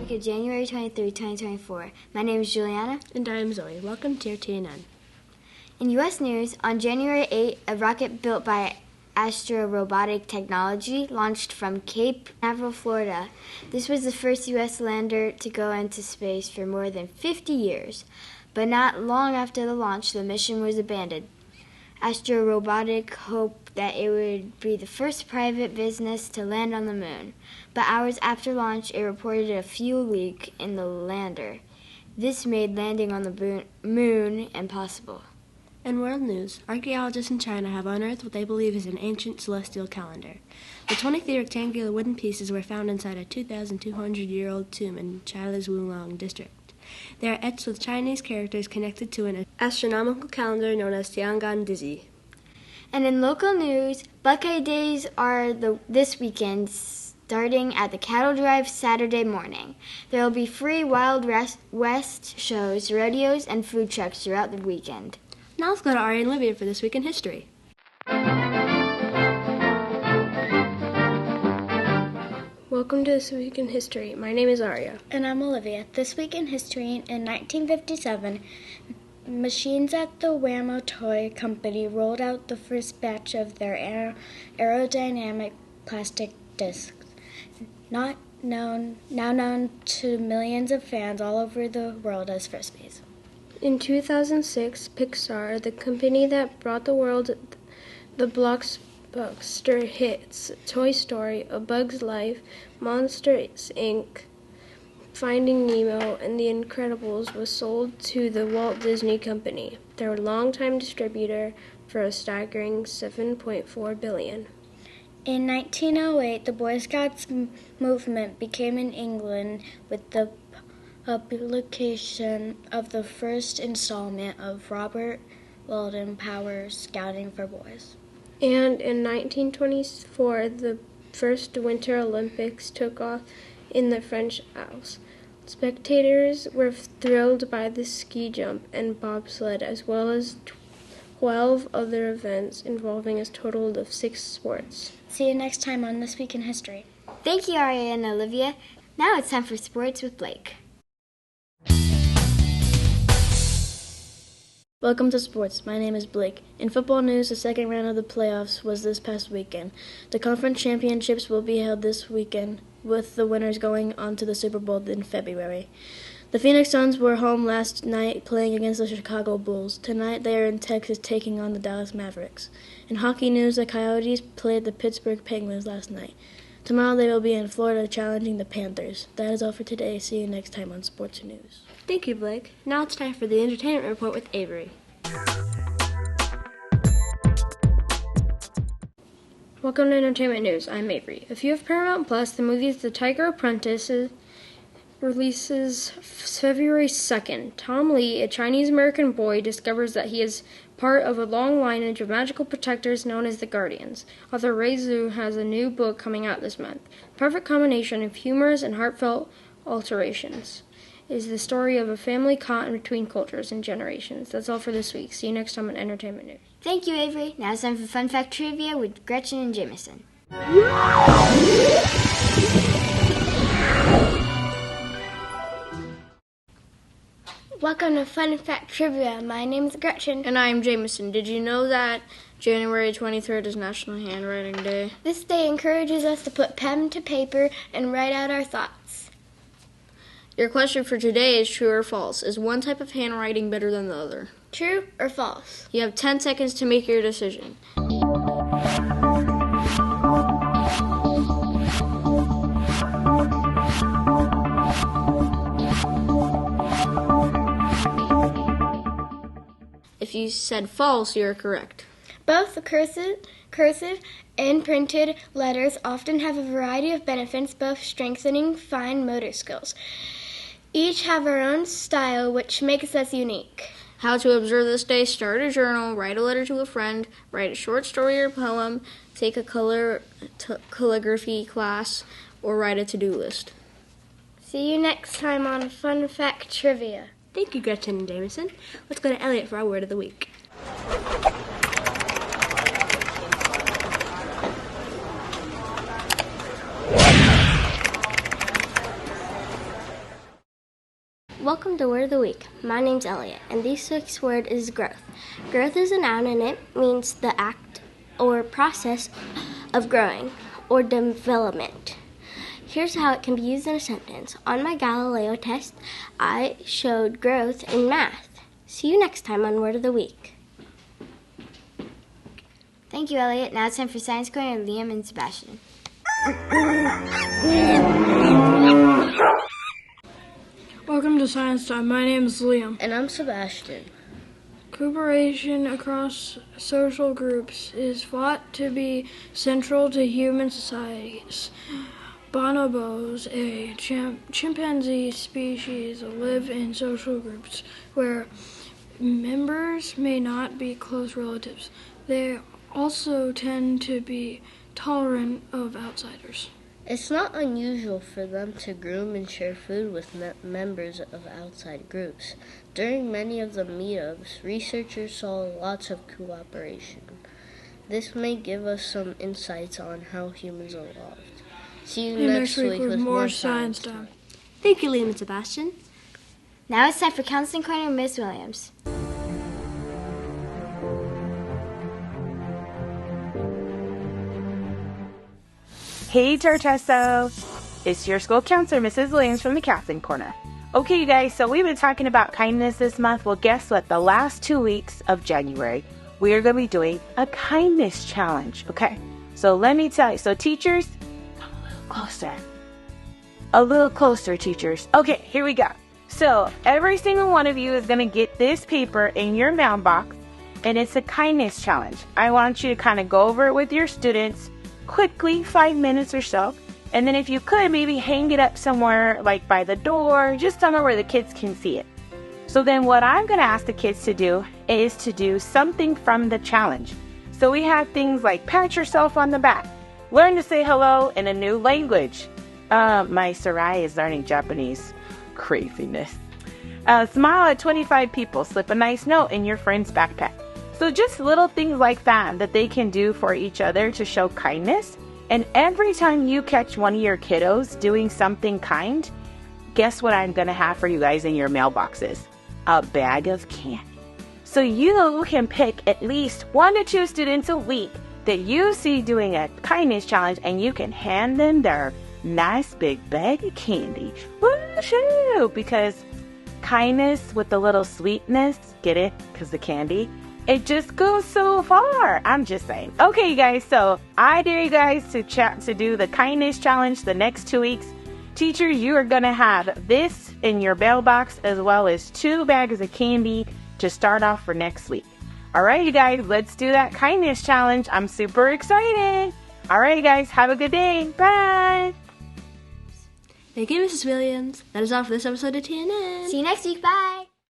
week of January 23, 2024. My name is Juliana. And I am Zoe. Welcome to your TNN. In U.S. news, on January 8, a rocket built by Astro Robotic Technology launched from Cape Canaveral, Florida. This was the first U.S. lander to go into space for more than 50 years. But not long after the launch, the mission was abandoned. Astro Robotic hoped that it would be the first private business to land on the moon. But hours after launch, it reported a fuel leak in the lander. This made landing on the moon impossible. In world news, archaeologists in China have unearthed what they believe is an ancient celestial calendar. The 23 rectangular wooden pieces were found inside a 2,200-year-old tomb in China's Wulong district. They are etched with Chinese characters connected to an astronomical calendar known as Tiangong Dizi. And in local news, Buckeye Days are this weekend, starting at the Cattle Drive Saturday morning. There will be free Wild West shows, rodeos, and food trucks throughout the weekend. Now let's go to Aria and Olivia for This Week in History. Welcome to This Week in History. My name is Aria. And I'm Olivia. This Week in History, in 1957, machines at the Wham-O Toy Company rolled out the first batch of their aerodynamic plastic discs, now known to millions of fans all over the world as Frisbees. In 2006, Pixar, the company that brought the world the blockbuster hits Toy Story, A Bug's Life, Monsters, Inc., Finding Nemo, and The Incredibles, was sold to the Walt Disney Company, their longtime distributor, for a staggering $7.4 billion. In 1908, the Boy Scouts movement began in England with the publication of the first installment of Robert Walden Powers' Scouting for Boys. And in 1924, the first Winter Olympics took off in the French Alps. Spectators were thrilled by the ski jump and bobsled, as well as 12 other events involving a total of 6 sports. See you next time on This Week in History. Thank you, Aria and Olivia. Now it's time for sports with Blake. Welcome to sports. My name is Blake. In football news, the second round of the playoffs was this past weekend. The conference championships will be held this weekend, with the winners going on to the Super Bowl in February. The Phoenix Suns were home last night playing against the Chicago Bulls. Tonight they are in Texas taking on the Dallas Mavericks. In hockey news, the Coyotes played the Pittsburgh Penguins last night. Tomorrow they will be in Florida challenging the Panthers. That is all for today. See you next time on Sports News. Thank you, Blake. Now it's time for the Entertainment Report with Avery. Welcome to Entertainment News. I'm Avery. If you have Paramount Plus, the movie The Tiger Apprentice releases February 2nd. Tom Lee, a Chinese-American boy, discovers that he is part of a long lineage of magical protectors known as the Guardians. Author Ray Zhu has a new book coming out this month. Perfect combination of humorous and heartfelt alterations is the story of a family caught in between cultures and generations. That's all for this week. See you next time on Entertainment News. Thank you, Avery. Now it's time for Fun Fact Trivia with Gretchen and Jameson. Welcome to Fun Fact Trivia. My name is Gretchen. And I am Jameson. Did you know that January 23rd is National Handwriting Day? This day encourages us to put pen to paper and write out our thoughts. Your question for today is true or false. Is one type of handwriting better than the other? True or false? You have 10 seconds to make your decision. If you said false, you're correct. Both the cursive and printed letters often have a variety of benefits, both strengthening fine motor skills. Each have our own style, which makes us unique. How to observe this day: start a journal, write a letter to a friend, write a short story or poem, take a calligraphy class, or write a to-do list. See you next time on Fun Fact Trivia. Thank you, Gretchen and Jameson. Let's go to Elliot for our word of the week. Welcome to Word of the Week. My name's Elliot, and this week's word is growth. Growth is a noun, and it means the act or process of growing or development. Here's how it can be used in a sentence. On my Galileo test, I showed growth in math. See you next time on Word of the Week. Thank you, Elliot. Now it's time for Science Corner, Liam and Sebastian. Welcome to Science Time. My name is Liam. And I'm Sebastian. Cooperation across social groups is thought to be central to human societies. Bonobos, a chimpanzee species, live in social groups where members may not be close relatives. They also tend to be tolerant of outsiders. It's not unusual for them to groom and share food with members of outside groups. During many of the meetups, researchers saw lots of cooperation. This may give us some insights on how humans evolved. See you next week with more Science Time. Thank you, Liam and Sebastian. Now it's time for Counseling Corner, Miss Williams. Hey, Tortesso! It's your school counselor, Mrs. Williams from the Counseling Corner. Okay, you guys, so we've been talking about kindness this month. Well, guess what? The last 2 weeks of January, we are going to be doing a kindness challenge, okay? So let me tell you. So teachers, come a little closer. A little closer, teachers. Okay, here we go. So every single one of you is going to get this paper in your mailbox, and it's a kindness challenge. I want you to kind of go over it with your students quickly, 5 minutes or so. And then if you could, maybe hang it up somewhere like by the door, just somewhere where the kids can see it. So then what I'm going to ask the kids to do is to do something from the challenge. So we have things like pat yourself on the back, learn to say hello in a new language. My Sarai is learning Japanese. Craziness. Smile at 25 people, slip a nice note in your friend's backpack. So just little things like that they can do for each other to show kindness. And every time you catch one of your kiddos doing something kind, guess what I'm going to have for you guys in your mailboxes? A bag of candy. So you can pick at least 1 to 2 students a week that you see doing a kindness challenge, and you can hand them their nice big bag of candy. Woo-hoo! Because kindness with a little sweetness, get it? Because the candy, it just goes so far. I'm just saying. Okay, you guys, so I dare you guys to do the kindness challenge the next 2 weeks. Teacher, you are going to have this in your mailbox as well as 2 bags of candy to start off for next week. All right, you guys, let's do that kindness challenge. I'm super excited. All right, you guys, have a good day. Bye. Thank you, Mrs. Williams. That is all for this episode of TNN. See you next week. Bye.